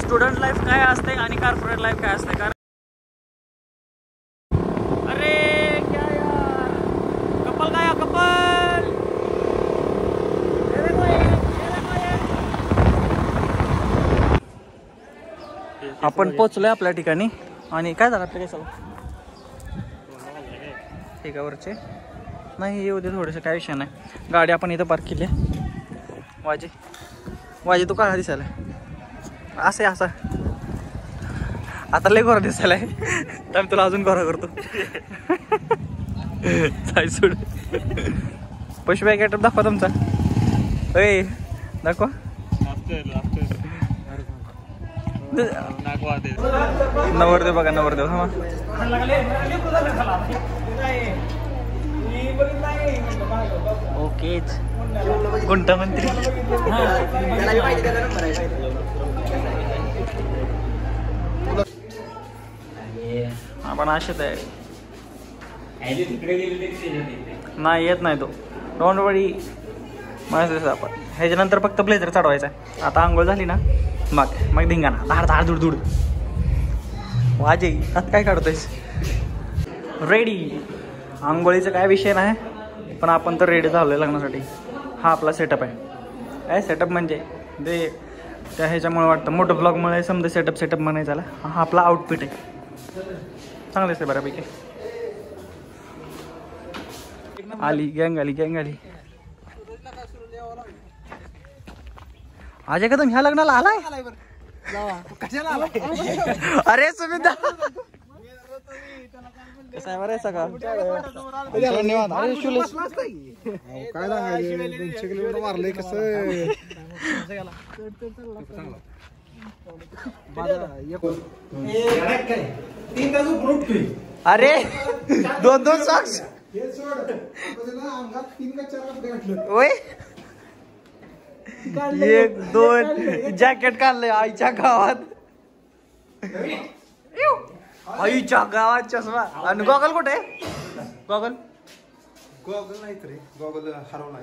Student life काय असते आणि कॉर्पोरेट लाईफ काय असते. कारण अरे क्या यार, कपल काय कपल. आपण पोचलोय आपल्या ठिकाणी. आणि काय झालं आपल्या केसाला ठिकावरचे नाही येऊ दे थोडेसे, काय विषय नाही. गाडी आपण इथं पार्क केली आहे. वाजी तू काळा दिसायला असं आहे. असा आता लय गोरा दिसायला आहे. तर मी तुला अजून गोरा करतो. जाय सोड. पुष्पा गेटअप दाखवा तुमचा. ए दाखवा. नवरदेव बघा, नवरदेव. हा ओकेच गुंटमंत्री. आपण असेच आहे. नाही येत नाही तो. डोंट वरी. मस्त आपण ह्याच्यानंतर फक्त ब्लेझर चढवायचा आहे. आता आंघोळ झाली ना मग धिंगाणा धाड धाड धुड धुड. वाजे आता काय काढतोयस. रेडी. आंघोळीचा काय विषय नाही, पण आपण तर रेडी झालोय लग्नासाठी. हा आपला सेटअप आहे. काय सेटअप म्हणजे ते त्या ह्याच्यामुळे वाटतं मोठं ब्लॉगमुळे समजा सेटअप म्हणायचं झाला. हा आपला आउटफिट आहे. चांगलंच आहे बऱ्यापैकी. आली गँग आली गँग आली. अजय कदम ह्या लग्नाला आलाय. अरे सुमिता कसा आहे. बरं सगळं धन्यवाद. अरे शुलेश काय सांगायचं, 200 किलोमीटर मारलंय कसं. अरे 2 सॉक्स होय. 1 2 जॅकेट काढलंय आईच्या गावात. आईच्या गावात चष्मा. आणि गॉगल कुठे. गॉगल नाही रे, गॉगल हरवला.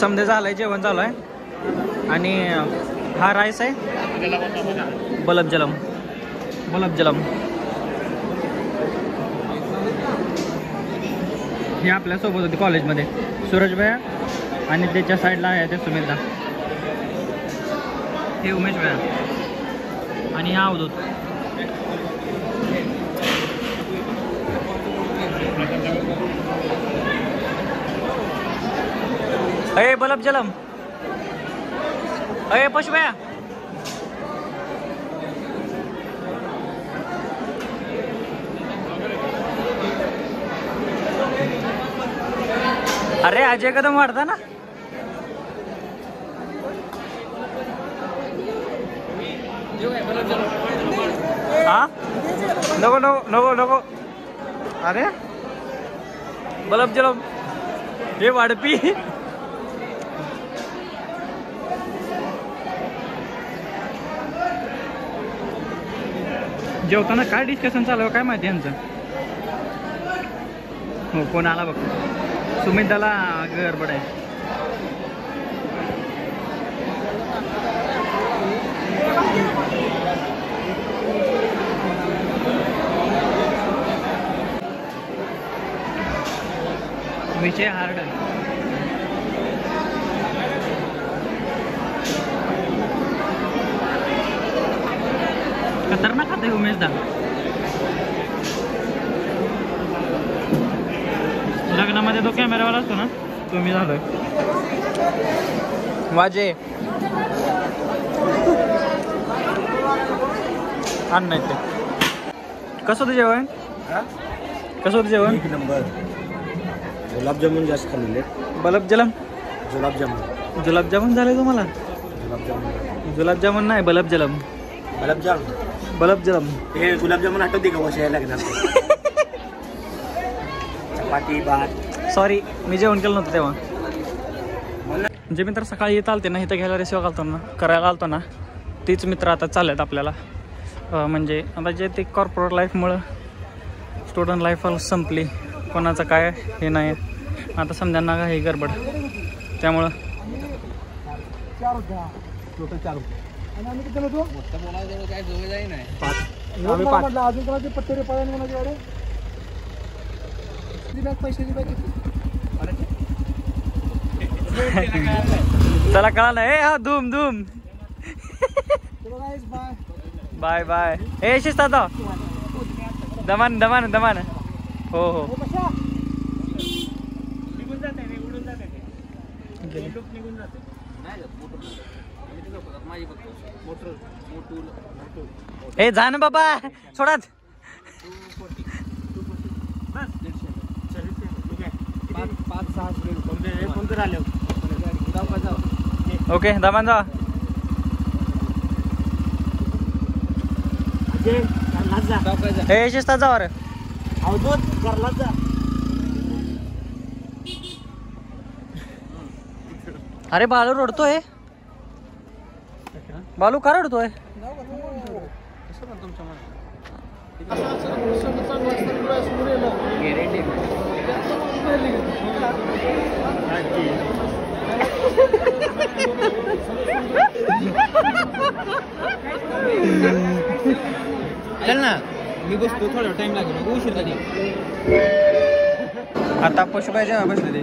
समजे झालंय, जेवण चालू आहे. आणि हा राईस आहे, बलबजलम. हे आपल्यासोबत होते कॉलेजमध्ये, सूरज भैया. आणि त्याच्या साईडला आहे ते सुमितदा, हे उमेश भैया आणि हा अवधूत. अरे बलबजलम, अरे पशु भैया. अरे अजय कदम वाढता ना. हा नको नको नको नको. अरे बलबजलम हे वाढपी. जेवताना काय डिस्कशन चालू आहे काय माहिती यांचं. हो कोण आला बघ, सुमितला गडबड आहे. विषय हार्ड. खतरनाक खाते उमेशदा. लग्नामध्ये तो कॅमेरावाला असतो ना, तुम्ही झालोय वाजे. आण नाही ते. कसं होतं जेवण? कसं होतं जेवण? एक नंबर. गुलाबजामुन जास्त खाल्लेले. बलबजलम. गुलाबजामुन झाले तुम्हाला? गुलाबजामुन नाही, बलबजलम. बलबजलम. हे गुलाबजामुन आठवते का वर्षा लागणार? चपाती भात. सॉरी मी जेवण केलं नव्हतं तेव्हा. जे मित्र सकाळी येत आलते ना इथं घ्यायला, रिसिव्ह घालतो ना, करायला आलतो ना, तीच मित्र आता चाललेत आपल्याला. म्हणजे आता जे ते कॉर्पोरेट लाईफमुळं स्टुडंट लाईफ संपली, कोणाचं काय हे नाही. आता समजांना का हे गडबड, त्यामुळं चला कळालं. ए हा धूम धूम. Bye bye. ए शिस्त आता दमान दमान दमान. हो हो ए जा ना बाबा, सोडाच. ओके दमान जा. ए शिस्तात जा. अरे अरे बालू रडतोय. बालू का रडतोय? चल ना, मी बसतो, थोडा टाइम लागेल, उशीर झाली. आता पशु पाहिजे बसले ते.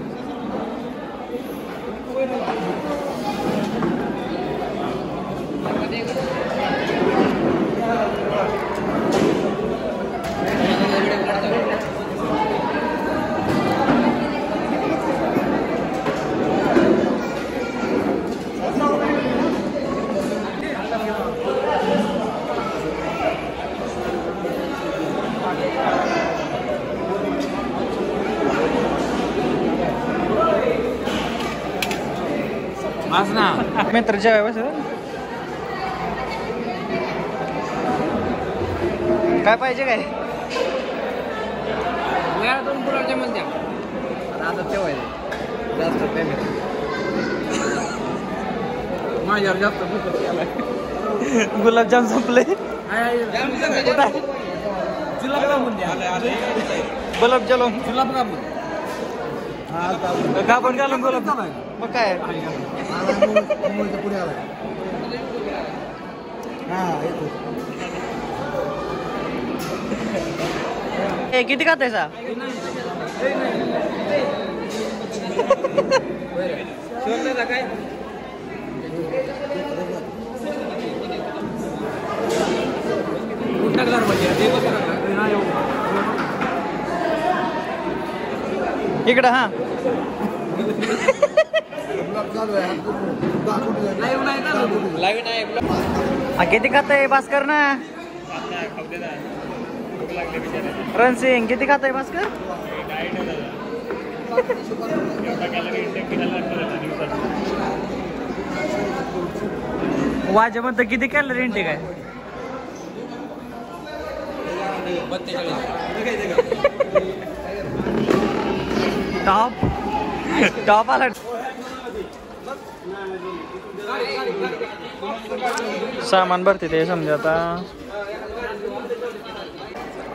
मित्र जेवाय बस. काय पाहिजे काय? दोन गुलाबजामुन द्या. आता ठेवायचं जास्त पेमेंट माझ्यावर जास्त. गुलाबजाम संपले. गुलाबजाम हा कापड घालून गुलाब मग काय पुढे आला हा येतो ए किती खाते सा काय इकडं हा किती खाताय भास्कर ना रणसिंग किती खाताय भास्कर वाजे म्हणतं किती कॅलरी इंटेक आहे टॉप आला सामान भरते ते समजे आता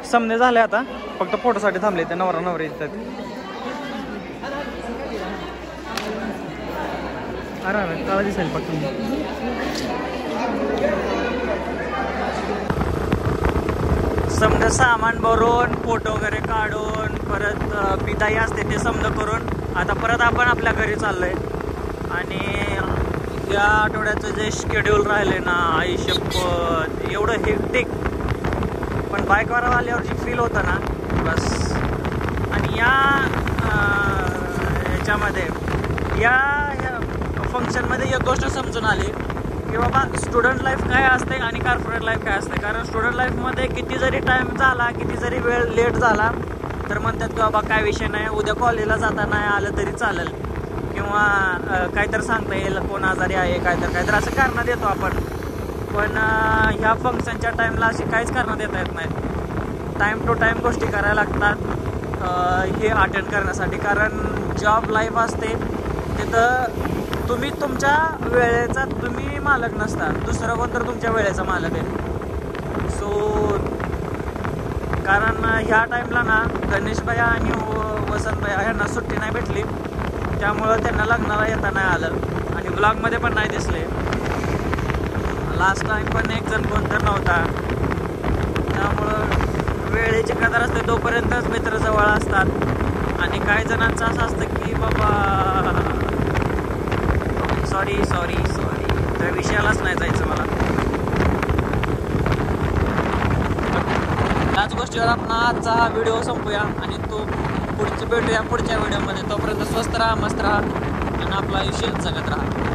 समजे झाले आता फक्त फोटोसाठी थांबले ते नवरा नवरी येतात अरे काळा दिसेल फक्त समजा सामान भरून फोटो वगैरे काढून परत बिदाई असते ते समजा करून आता परत आपण आपल्या घरी चाललोय आणि या आठवड्याचं जे शेड्यूल राहिले ना आयुष्यपत एवढं हेक्टिक पण बाईकवर आल्यावर जी फील होतं ना बस आणि याच्यामध्ये या फंक्शनमध्ये एक गोष्ट समजून आली की बाबा स्टुडंट लाईफ काय असते आणि कॉर्पोरेट लाईफ काय असते कारण स्टुडंट लाईफमध्ये किती जरी टाईम झाला किती जरी वेळ लेट झाला तर म्हणतात की बाबा काय विषय नाही उद्या कॉलेजला जाता नाही आलं तरी चालेल किंवा काहीतरी सांगता येईल कोण आजारी आहे काहीतरी असं कारणं देतो आपण पण ह्या फंक्शनच्या टाईमला अशी काहीच कारणं देता येत नाहीत टाईम टू टाईम गोष्टी करायला लागतात हे अटेंड करण्यासाठी कारण जॉब लाईफ असते तिथं तुम्ही तुमच्या वेळेचा तुम्ही मालक नसता दुसरं कोण तर तुमच्या वेळेचा मालक आहे सो कारण ह्या टाईमला ना गणेश भैया आणि वसंत भैया ह्यांना सुट्टी नाही भेटली त्यामुळं त्यांना लग्नाला येता नाही आलं आणि ब्लॉगमध्ये पण नाही दिसले लास्ट टाईम पण एक जण कोण तर नव्हता त्यामुळं वेळेची कदर असते तोपर्यंतच मित्र जवळ असतात आणि काही जणांचं असं असतं की बाबा सॉरी त्या विषयालाच नाही जायचं मला त्याच गोष्टीवर आपण आजचा हा व्हिडिओ संपूया आणि तो भेटूया पुढच्या व्हिडिओमध्ये तोपर्यंत स्वस्त राहा मस्त राहा आणि आपलं आयुष्य जगत राहा